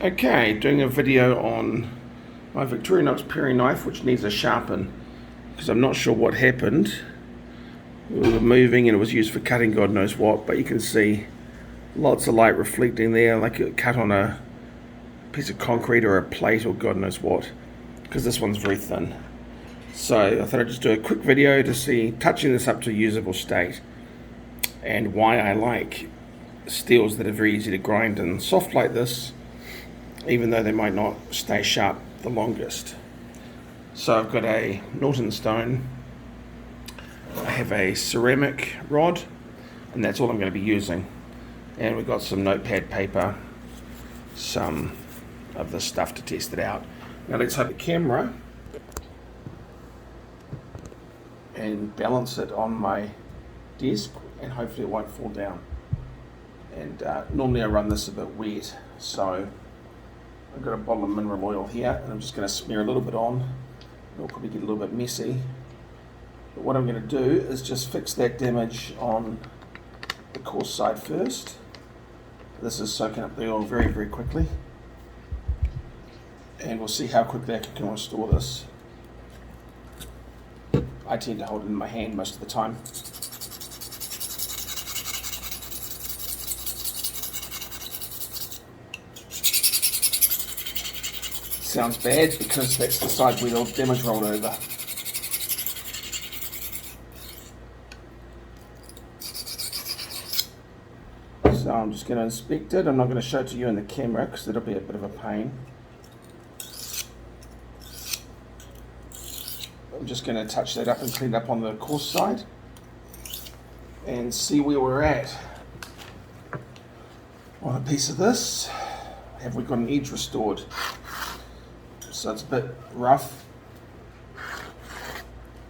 Okay, doing a video on my Victorinox paring knife, which needs a sharpen because I'm not sure what happened. We were moving and it was used for cutting God knows what, but you can see lots of light reflecting there, like it cut on a piece of concrete or a plate or God knows what, because this one's very thin. So I thought I'd just do a quick video to see touching this up to a usable state and why I like steels that are very easy to grind and soft like this, even though they might not stay sharp the longest. So I've got a Norton stone, I have a ceramic rod, and that's all I'm going to be using. And we've got some notepad paper, some of this stuff to test it out. Now let's hold the camera and balance it on my desk, and hopefully it won't fall down. And normally I run this a bit wet, so I've got a bottle of mineral oil here, and I'm just going to smear a little bit on. It'll probably get a little bit messy. But what I'm going to do is just fix that damage on the coarse side first. This is soaking up the oil very, very quickly. And we'll see how quickly I can restore this. I tend to hold it in my hand most of the time. Sounds bad because that's the side where the damage rolled over. So I'm just going to inspect it. I'm not going to show it to you in the camera because it'll be a bit of a pain. I'm just going to touch that up and clean it up on the coarse side and see where we're at on a piece of this. Have we got an edge restored? So it's a bit rough,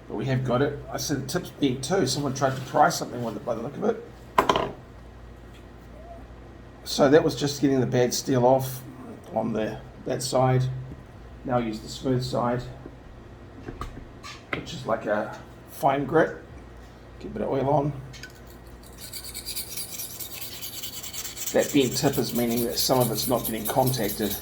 but we have got it. I said the tip's bent too. Someone tried to pry something with it by the look of it. So that was just getting the bad steel off on that side. Now I'll use the smooth side, which is like a fine grit. Get a bit of oil on. That bent tip is meaning that some of it's not getting contacted.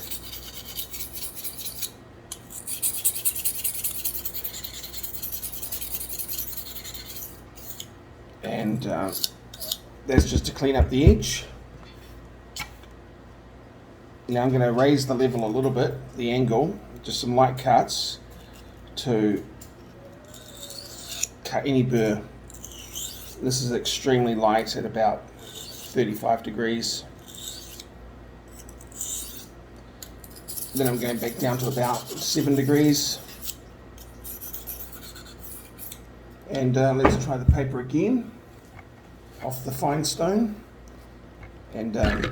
And that's just to clean up the edge. Now I'm going to raise the level a little bit, the angle, just some light cuts to cut any burr. This is extremely light at about 35 degrees. Then I'm going back down to about 7 degrees. And let's try the paper again off the fine stone, and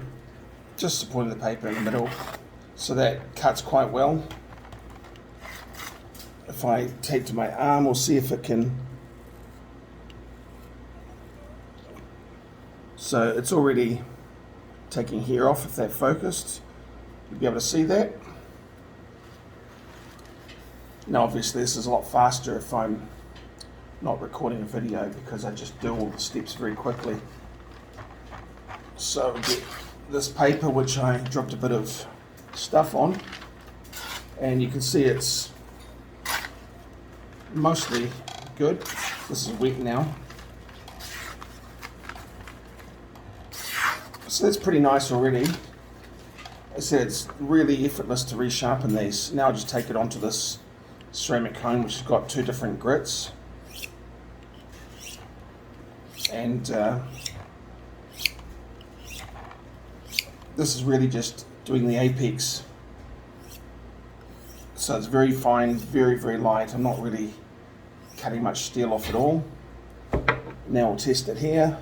just supporting the paper in the middle, so that cuts quite well. If I take to my arm, we'll see if it can. So it's already taking hair off. If that focused, you'll be able to see that. Now obviously this is a lot faster if I'm not recording a video, because I just do all the steps very quickly. So get this paper, which I dropped a bit of stuff on, and you can see it's mostly good. This is wet now. So that's pretty nice already. I said it's really effortless to resharpen these. Now I'll just take it onto this ceramic cone, which has got two different grits. And this is really just doing the apex. So it's very fine, very, very light. I'm not really cutting much steel off at all. Now we'll test it here.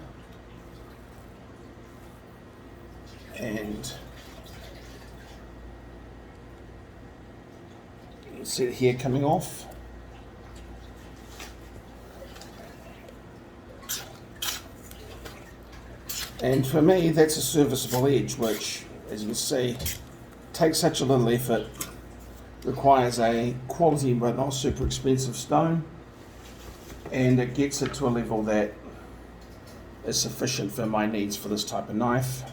And you can see the hair coming off. And for me, that's a serviceable edge, which, as you can see, takes such a little effort, requires a quality but not super expensive stone, and it gets it to a level that is sufficient for my needs for this type of knife.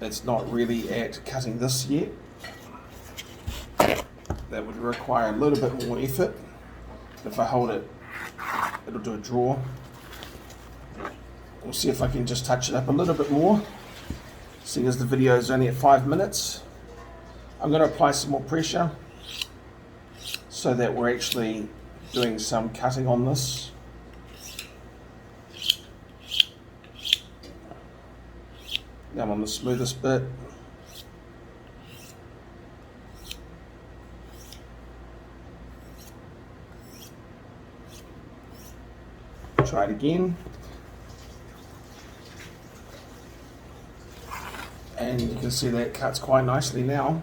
it's not really at cutting this yet. That would require a little bit more effort. If I hold it, it'll do a draw. We'll see if I can just touch it up a little bit more. Seeing as the video is only at 5 minutes, I'm going to apply some more pressure so that we're actually doing some cutting on this. Now I'm on the smoothest bit. Try it again. And you can see that it cuts quite nicely now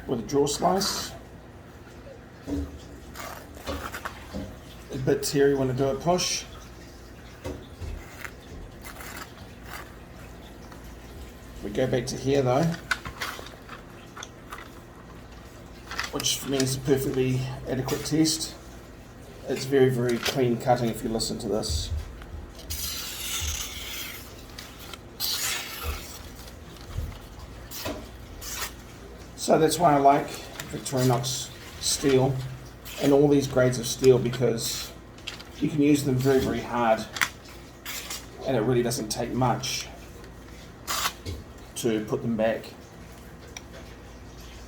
with a draw slice. A bit teary when I do a push. We go back to here though, which for me is a perfectly adequate test. It's very, very clean cutting if you listen to this. So that's why I like Victorinox steel and all these grades of steel, because you can use them very, very hard and it really doesn't take much to put them back.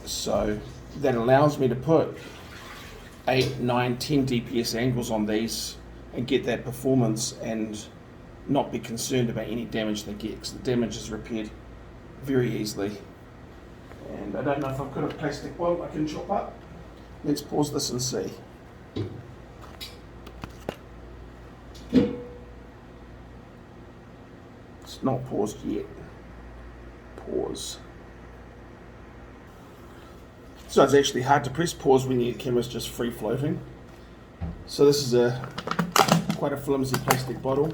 So that allows me to put 8, 9, 10 DPS angles on these and get that performance and not be concerned about any damage they get, because the damage is repaired very easily. And I don't know if I've got a plastic bottle I can chop up. Let's pause this and see. It's not paused yet. Pause. So it's actually hard to press pause when your camera's just free floating. So this is quite a flimsy plastic bottle,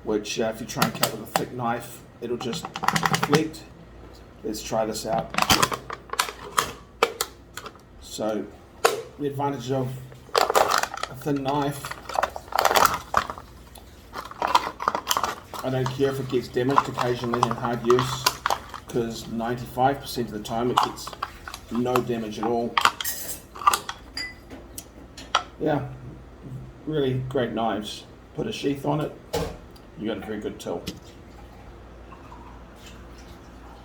which if you try and cut with a thick knife, it'll just deflect. Let's try this out. So the advantage of a thin knife, I don't care if it gets damaged occasionally in hard use, because 95% of the time it gets no damage at all. Yeah, really great knives. Put a sheath on it, you got a very good tool.